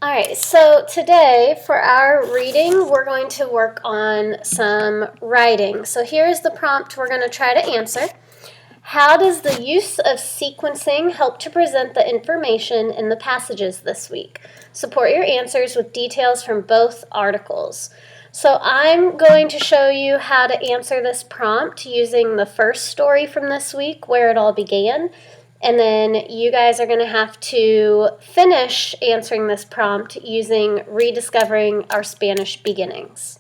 All right, so today for our reading, we're going to work on some writing. So here's the prompt we're going to try to answer. How does the use of sequencing help to present the information in the passages this week? Support your answers with details from both articles. So I'm going to show you how to answer this prompt using the first story from this week, Where It All Began. And then you guys are going to have to finish answering this prompt using Rediscovering Our Spanish Beginnings.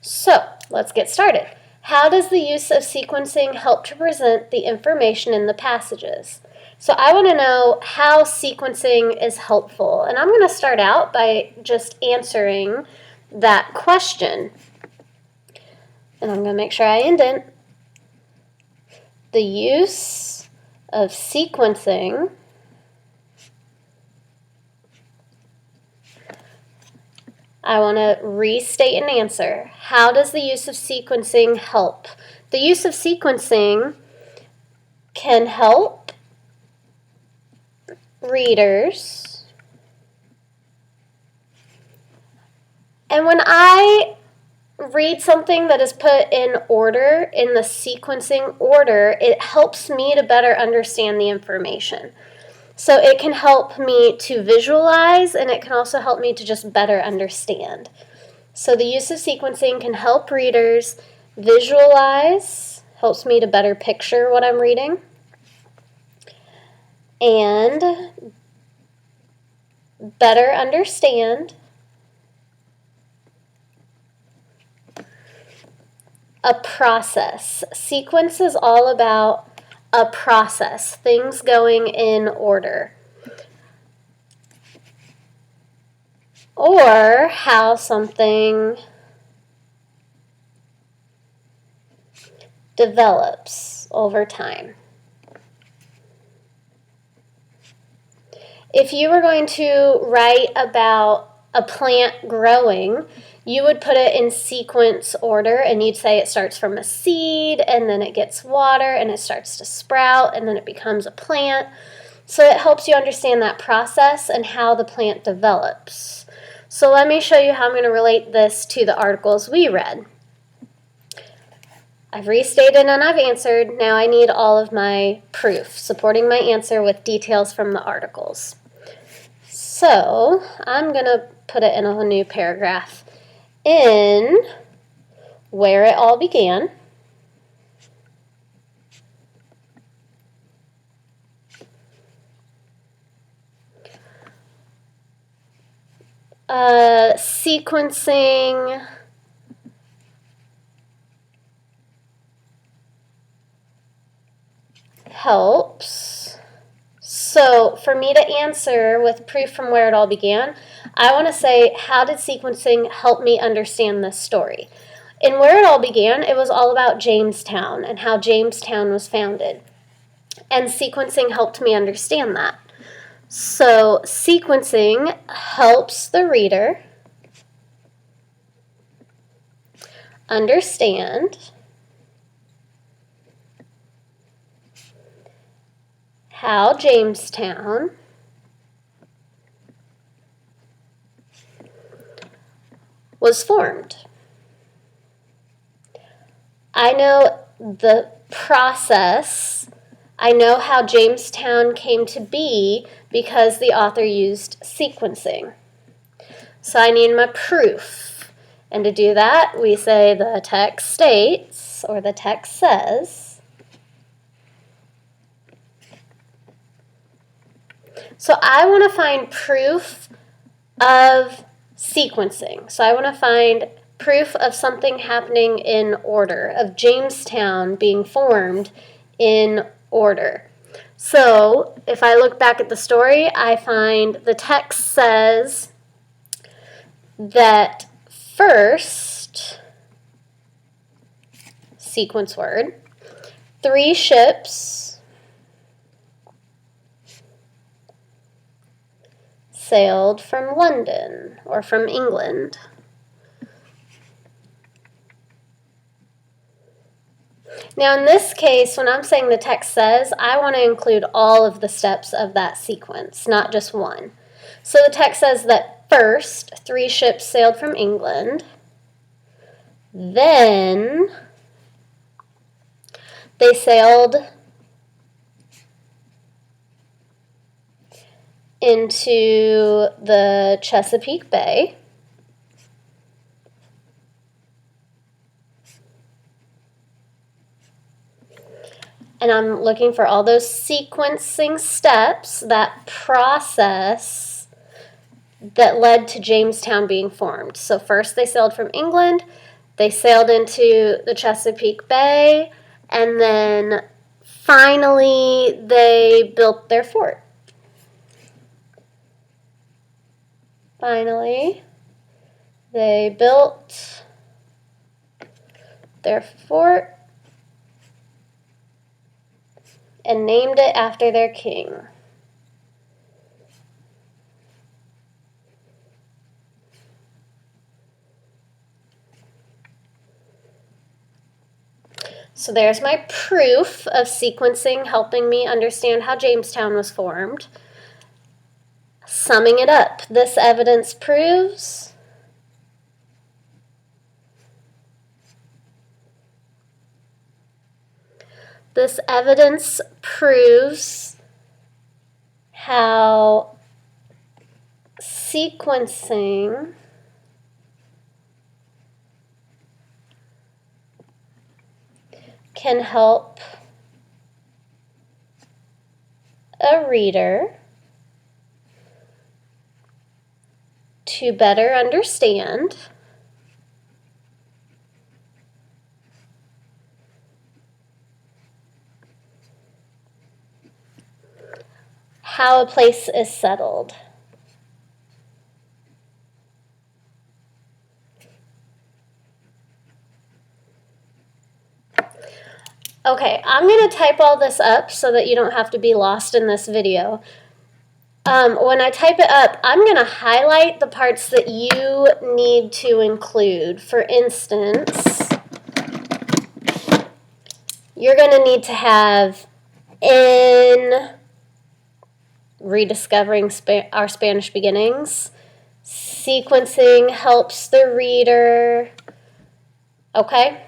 So let's get started. How does the use of sequencing help to present the information in the passages? So I want to know how sequencing is helpful. And I'm going to start out by just answering that question. And I'm going to make sure I indent. The use of sequencing I want to restate an answer. How does the use of sequencing help? The use of sequencing can help readers. And when I read something that is put in order, in the sequencing order, it helps me to better understand the information. So it can help me to visualize, and it can also help me to just better understand. So the use of sequencing can help readers visualize, helps me to better picture what I'm reading, and better understand a process. Sequence is all about a process, things going in order. Or how something develops over time. If you were going to write about a plant growing, you would put it in sequence order, and you'd say it starts from a seed, and then it gets water, and it starts to sprout, and then it becomes a plant. So it helps you understand that process and how the plant develops. So let me show you how I'm going to relate this to the articles we read. I've restated and I've answered. Now I need all of my proof, supporting my answer with details from the articles. So I'm going to put it in a whole new paragraph. In Where It All Began, sequencing helps. So for me to answer with proof from Where It All Began, I want to say, how did sequencing help me understand this story? In Where It All Began, it was all about Jamestown and how Jamestown was founded. And sequencing helped me understand that. So sequencing helps the reader understand how Jamestown was formed. I know the process. I know how Jamestown came to be because the author used sequencing. So I need my proof. And to do that, we say the text states, or the text says. So I want to find proof of sequencing. So I want to find proof of something happening in order, of Jamestown being formed in order. So if I look back at the story, I find the text says that first, sequence word, 3 ships sailed from London, or from England. Now in this case, when I'm saying the text says, I want to include all of the steps of that sequence, not just one. So the text says that first, 3 ships sailed from England. Then they sailed into the Chesapeake Bay. And I'm looking for all those sequencing steps, that process that led to Jamestown being formed. So first they sailed from England, they sailed into the Chesapeake Bay, and then finally they built their fort. Finally, they built their fort and named it after their king. So there's my proof of sequencing helping me understand how Jamestown was formed. Summing it up, this evidence proves how sequencing can help a reader to better understand how a place is settled. Okay, I'm going to type all this up so that you don't have to be lost in this video. When I type it up, I'm going to highlight the parts that you need to include. For instance, you're going to need to have in rediscovering our Spanish beginnings. Sequencing helps the reader. Okay?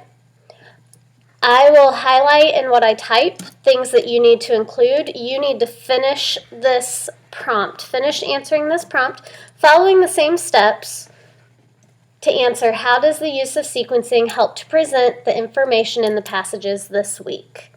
I will highlight in what I type things that you need to include. You need to finish this prompt. Finish answering this prompt, following the same steps to answer how does the use of sequencing help to present the information in the passages this week.